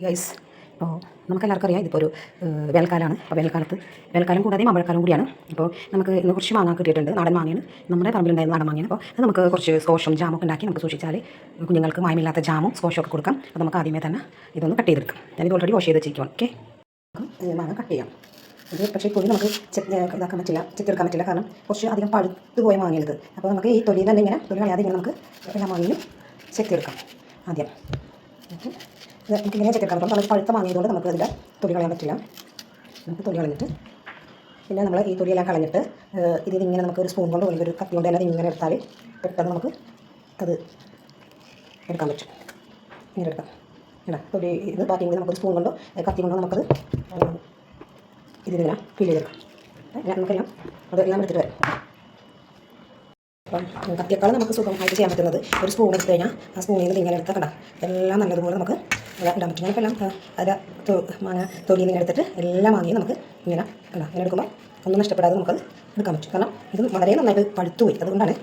Guys, ഇപ്പോൾ നമുക്കെല്ലാവർക്കും അറിയാം ഇതിപ്പോൾ ഒരു വേനൽക്കാലമാണ്. അപ്പോൾ വേനൽക്കാലം കൂടാതെ മഴക്കാലം കൂടിയാണ്. അപ്പോൾ നമുക്ക് ഇന്ന് കുറച്ച് മാങ്ങ കിട്ടിയിട്ടുണ്ട്. നാടൻ മാങ്ങയാണ്, നമ്മുടെ പറമ്പിലുണ്ടായിരുന്ന നാടൻ മാങ്ങയാണ്. അപ്പോൾ അത് നമുക്ക് കുറച്ച് സ്കോഷും ജാമൊക്കെ ഉണ്ടാക്കി നമുക്ക് സൂക്ഷിച്ചാൽ കുഞ്ഞുങ്ങൾക്ക് മായമില്ലാത്ത ജാമും സ്കോഷും ഒക്കെ കൊടുക്കാം. അപ്പോൾ നമുക്ക് ആദ്യമേ തന്നെ ഇതൊന്ന് കട്ട് ചെയ്തെടുക്കാം. ഞാനിത് ഓൾറെഡി വാഷ് ചെയ്ത് വെച്ചിരിക്കുകയാണ്. ഓക്കെ, മാങ്ങ കട്ട് ചെയ്യാം. ഇത് പക്ഷേ ഇപ്പോൾ നമുക്ക് ഇതാക്കാൻ പറ്റില്ല, ചെത്തിയെടുക്കാൻ പറ്റില്ല, കാരണം കുറച്ച് അധികം പഴുത്ത് പോയ മാങ്ങയാണിത്. അപ്പോൾ നമുക്ക് ഈ തൊലി തന്നെ ഇങ്ങനെ തൊലി കളയാതെ ഇങ്ങനെ നമുക്ക് എല്ലാ മാങ്ങയും ചെത്തിയെടുക്കാം ആദ്യം. നമുക്ക് ഇങ്ങനെ ചെത്തിയെടുക്കാൻ പറ്റും. നമ്മൾ പഴുത്ത വാങ്ങിയതുകൊണ്ട് നമുക്ക് അതിൻ്റെ തൊലി കളയാൻ പറ്റില്ല. നമുക്ക് തൊലി കളഞ്ഞിട്ട് പിന്നെ നമ്മൾ ഈ തൊലിയെല്ലാം കളഞ്ഞിട്ട് ഇതിങ്ങനെ നമുക്ക് ഒരു സ്പൂൺ കൊണ്ടോ അല്ലെങ്കിൽ ഒരു കത്തി കൊണ്ട് തന്നെ ഇങ്ങനെ എടുത്താൽ പെട്ടെന്ന് നമുക്ക് അത് എടുക്കാൻ പറ്റും. ഇങ്ങനെ എടുക്കാം. ഇടാം തൊലി ഇത് ബാക്കിയെങ്കിൽ നമുക്കൊരു സ്പൂൺ കൊണ്ടോ കത്തി കൊണ്ടോ നമുക്കത് ഇതിങ്ങനെ ഫിൽ ചെയ്തെടുക്കാം. നമുക്കെല്ലാം അതെല്ലാം എടുത്തിട്ട് വരാം. അപ്പം കത്തിയേക്കാൾ നമുക്ക് സുഖമായിട്ട് ചെയ്യാൻ പറ്റുന്നത് ഒരു സ്പൂൺ എടുത്ത് കഴിഞ്ഞാൽ ആ സ്പൂണിൽ നിന്ന് ഇങ്ങനെ എടുത്താൽ കണ്ടാം എല്ലാം നല്ലതുപോലെ നമുക്ക് ഇടാൻ പറ്റും. ഞാനിപ്പോൾ എല്ലാം അതിൽ മാങ്ങ തൊലിയിൽ നിന്ന് എടുത്തിട്ട് എല്ലാം വാങ്ങി നമുക്ക് ഇങ്ങനെ ഇങ്ങനെ എടുക്കുമ്പോൾ ഒന്നും നഷ്ടപ്പെടാതെ നമുക്കത് എടുക്കാൻ പറ്റും. കാരണം ഇത് വളരെ നന്നായിട്ട് പഴുത്തു പോയി, അതുകൊണ്ടാണ്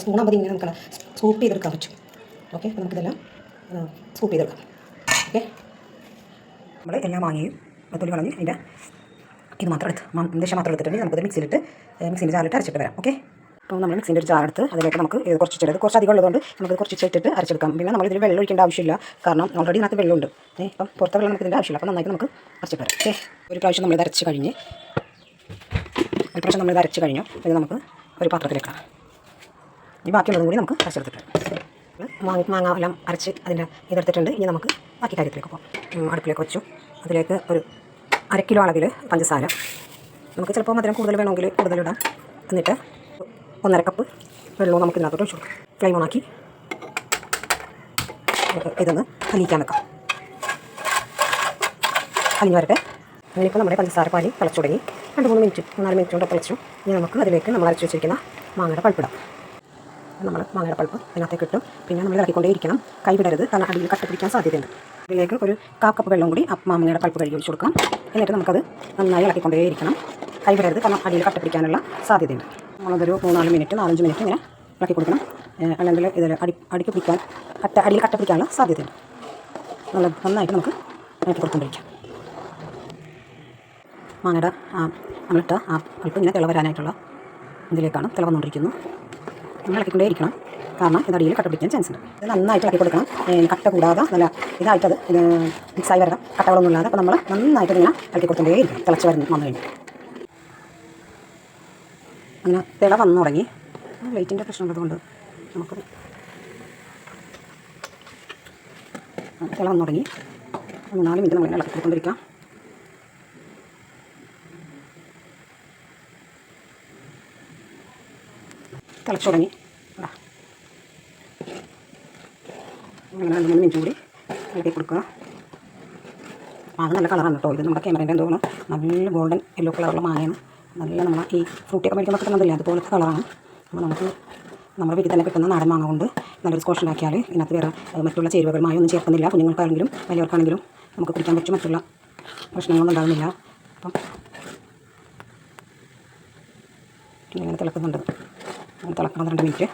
സ്പൂണാകുമ്പോൾ ഇങ്ങനെ നമുക്ക് സ്കൂപ്പ് ചെയ്തെടുക്കാൻ പറ്റും. ഓക്കെ, അപ്പോൾ നമുക്കിതെല്ലാം സ്കൂപ്പ് ചെയ്തെടുക്കാം. ഓക്കെ, നമ്മൾ എല്ലാം വാങ്ങിയും തൊലി കളഞ്ഞ് അതിൻ്റെ ഇത് മാത്രം എടുത്ത് ദശ മാത്രം എടുത്തിട്ടുണ്ടെങ്കിൽ നമുക്കത് മിക്സിൻ്റെ ജാറിലിട്ട് അരച്ചിട്ട് വരാം. ഓക്കെ, അപ്പോൾ നമ്മൾ മിക്സിൻ്റെ ഒരു ജാറെടുത്ത് അതിലേക്ക് നമുക്ക് കുറച്ച് അധികം ഉള്ളതുകൊണ്ട് നമുക്ക് കുറച്ച് ഇട്ടിട്ട് അരച്ചെടുക്കാം. പിന്നെ നമ്മളിതിൽ വെള്ളം ഒഴിക്കേണ്ട ആവശ്യമില്ല, കാരണം ഓൾറെഡി ഇതിനകത്ത് വെള്ളമുണ്ട്. ഇപ്പം പുറത്തെ വെള്ളം നമുക്ക് ഇതിൻ്റെ ആവശ്യമില്ല. അപ്പോൾ നന്നായിട്ട് നമുക്ക് അരച്ചിട്ട് വരാം. ഓക്കെ, ഒരു പ്രാവശ്യം നമ്മളിത് അരച്ച് കഴിഞ്ഞു. ഇത് നമുക്ക് ഒരു പാത്രത്തിലേക്ക് ഈ ബാക്കിയുള്ളതും കൂടി നമുക്ക് അരച്ചെടുത്തിട്ട് മാങ്ങ എല്ലാം അരച്ച് അതിൻ്റെ ഇതെടുത്തിട്ടുണ്ട്. ഇനി നമുക്ക് ബാക്കി കാര്യത്തിലേക്ക് പോകാം. അടുപ്പിലേക്ക് വെച്ചു. അതിലേക്ക് ഒരു 1/2 കിലോ അളവിൽ പഞ്ചസാര, നമുക്ക് ചിലപ്പോൾ മധുരം കൂടുതൽ വേണമെങ്കിൽ കൂടുതലിടാം. എന്നിട്ട് 1/2 കപ്പ് വെള്ളവും നമുക്ക് ഇതിനകത്തോട്ട് ഒഴിച്ചു കൊടുക്കാം. ഫ്ലെയിം ഓണാക്കി ഇതൊന്ന് അലിയിക്കാൻ വെക്കാം. അലിഞ്ഞ് വരട്ടെ. അങ്ങനെയിപ്പോൾ നമ്മുടെ പഞ്ചസാര പാനി തിളച്ചു തുടങ്ങി. 2-3 മിനിറ്റ് 4 മിനിറ്റ് കൊണ്ട് തിളച്ചു. ഇനി നമുക്ക് അതിലേക്ക് നമ്മൾ അരച്ച് വെച്ചിരിക്കുന്ന മാങ്ങയുടെ പൾപ്പിടാം. നമ്മൾ മാങ്ങയുടെ പൾപ്പ് അതിനകത്തേക്ക് ഇട്ടും പിന്നെ നമ്മൾ ഇളക്കിക്കൊണ്ടേ ഇരിക്കണം. കൈ വിടരുത്, കാരണം അടിയിൽ കട്ട പിടിക്കാൻ സാധ്യതയുണ്ട്. ഇതിലേക്ക് ഒരു 1/4 കപ്പ് വെള്ളം കൂടി മാങ്ങയുടെ പൾപ്പ് കഴുകി ഒഴിച്ച് കൊടുക്കാം. എന്നിട്ട് നമുക്കത് നന്നായി ഇളക്കിക്കൊണ്ടേ ഇരിക്കണം. കൈ വിടരുത്, കാരണം അടിയിൽ കട്ട പിടിക്കാനുള്ള സാധ്യതയുണ്ട്. നമ്മളതൊരു 3-4 മിനിറ്റ് 4-5 മിനിറ്റ് ഇങ്ങനെ ഇളക്കി കൊടുക്കണം. അല്ലെങ്കിൽ ഇതിൽ അടിക്ക് പിടിക്കാൻ അടിയിൽ കട്ട പിടിക്കാനുള്ള സാധ്യതയുണ്ട്. നന്നായിട്ട് നമുക്ക് ഇളക്കി കൊടുക്കൊണ്ടിരിക്കാം. മാങ്ങയുടെ നമ്മളിട്ട പൾപ്പ് ഇങ്ങനെ തിള വരാനായിട്ടുള്ള ഇതിലേക്കാണ് തിള വന്നുകൊണ്ടിരിക്കുന്നു. നമ്മൾ ഇളക്കിക്കൊണ്ടേ ഇരിക്കണം, കാരണം ഇത് അടിയിൽ കട്ട പിടിക്കാൻ ചാൻസ് ഉണ്ട്. ഇത് നന്നായിട്ട് ഇളക്കി കൊടുക്കണം. കട്ട കൂടാതെ നല്ല ഇതായിട്ടത് മിക്സായി വരണം, കട്ടകളൊന്നും ഇല്ലാതെ. അപ്പോൾ നമ്മൾ നന്നായിട്ട് ഇങ്ങനെ ഇളക്കി കൊടുക്കൊണ്ടേ ഇരിക്കണം. തിളച്ച് വന്നു കഴിഞ്ഞു അങ്ങനെ തിള വന്നു തുടങ്ങി. ലൈറ്റിൻ്റെ പ്രശ്നം ഉള്ളതുകൊണ്ട് നമുക്ക് തിള വന്നു തുടങ്ങി. 3-4 മിനിറ്റ് നമ്മളിങ്ങനെ ഇളക്കി കൊടുക്കൊണ്ടിരിക്കാം. തിളച്ചു തുടങ്ങി. അങ്ങനെ 2-3 മിനിറ്റ് കൂടി ഇളക്കി കൊടുക്കുക. മാങ്ങ നല്ല കളറാണ് കേട്ടോ. ഇത് നമ്മുടെ ക്യാമറേൻ്റെ എന്തോന്ന് നല്ല ഗോൾഡൻ യെല്ലോ കളറുള്ള മാങ്ങയാണ്. നല്ല നമ്മൾ ഈ ഫ്രൂട്ടിയൊക്കെ മേടിക്കുമ്പോൾ കിട്ടുന്നതില്ല, അതുപോലത്തെ കളറാണ്. അപ്പോൾ നമുക്ക് നമ്മുടെ വീട്ടിൽ തന്നെ കിട്ടുന്ന നാടൻ മാങ്ങ കൊണ്ട് നല്ലൊരു സ്കോഷ് ഉണ്ടാക്കിയാൽ ഇതിനകത്ത് വേറെ മറ്റുള്ള ചേരുവകൾ മായൊന്നും ചേർക്കുന്നില്ല. കുഞ്ഞുങ്ങൾക്കാണെങ്കിലും വലിയവർക്കാണെങ്കിലും നമുക്ക് കുടിക്കാൻ പറ്റും. മറ്റുള്ള പ്രശ്നങ്ങളൊന്നും ഉണ്ടാകുന്നില്ല. അപ്പം ഇങ്ങനെ തിളക്കുന്നുണ്ട്. തിളക്കണം 2 മിനിറ്റ്.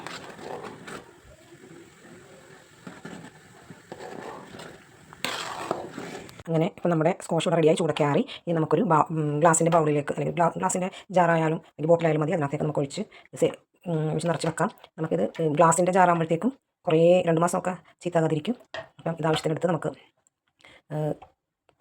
അങ്ങനെ ഇപ്പോൾ നമ്മുടെ സ്കോഷ് ഇവിടെ റെഡിയായി ചൂടൊക്കെ ആറി. ഇനി നമുക്കൊരു ഗ്ലാസിൻ്റെ ബൗളിലേക്ക്, അല്ലെങ്കിൽ ഗ്ലാസിൻ്റെ ജാറായാലും അല്ലെങ്കിൽ ബോട്ടിലായാലും മതി, അതിനകത്തേക്ക് നമുക്ക് ഒഴിച്ച് നിറച്ച് വെക്കാം. നമുക്കിത് ഗ്ലാസിൻ്റെ ജാറാകുമ്പോഴത്തേക്കും കുറേ 2 മാസമൊക്കെ ചീത്താകാതിരിക്കും. അപ്പം ഇതാവശ്യത്തിനെടുത്ത് നമുക്ക്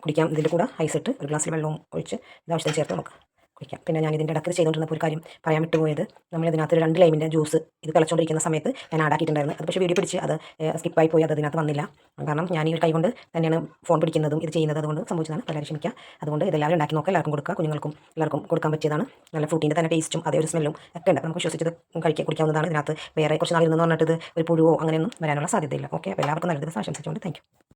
കുടിക്കാം. ഇതിൻ്റെ കൂടെ ഐസിട്ട് ഒരു ഗ്ലാസ്സിൽ വെള്ളവും ഒഴിച്ച് ഇതാവശ്യത്തിന് ചേർത്ത് നമുക്ക് കുടിക്കാം. പിന്നെ ഞാൻ ഇതിൻ്റെ ഇടയ്ക്ക് ചെയ്തുകൊണ്ടിരുന്നപ്പോൾ ഒരു കാര്യം പറയാൻ വിട്ടുപോയത്, നമ്മളിതിനകത്ത് 2 ലൈമിൻ്റെ ജ്യൂസ് ഇത് തിളച്ചുകൊണ്ടിരിക്കുന്ന സമയത്ത് ഞാൻ ആഡാക്കിയിട്ടുണ്ടായിരുന്നു. അത് പക്ഷേ വീഡിയോ പിടിച്ച് അത് സ്കിപ്പായി പോയി, അത് ഇതിനകത്ത് വന്നില്ല. കാരണം ഞാൻ ഈ ഒരു കൈ കൊണ്ട് തന്നെയാണ് ഫോൺ പിടിക്കുന്നതും ഇത് ചെയ്യുന്നത്, അതുകൊണ്ട് സംഭവിച്ചതാണ്. എല്ലാവരും ക്ഷമിക്കുക. അതുകൊണ്ട് ഇതെല്ലാവരും ഉണ്ടാക്കി നോക്കുക, എല്ലാവർക്കും കൊടുക്കുക. കുഞ്ഞുങ്ങൾക്കും എല്ലാവർക്കും കൊടുക്കാൻ പറ്റിയതാണ്. നല്ല ഫ്രൂട്ടിൻ്റെ തന്നെ ടേസ്റ്റും അതേ ഒരു സ്മെല്ലും ഒക്കെ ഉണ്ട്. നമുക്ക് വിശ്വസിച്ചത് കുടിക്കാവുന്നതാണ്. ഇതിനകത്ത് വേറെ കുറച്ച് നാളിൽ നിന്ന് പറഞ്ഞിട്ട് ഇത് ഒരു പുഴുവോ അങ്ങനെയൊന്നും വരാനുള്ള സാധ്യതയില്ല. ഓക്കെ, അപ്പോൾ എല്ലാവർക്കും നല്ല ദിവസം ആശംസിച്ചുകൊണ്ട് താങ്ക് യു.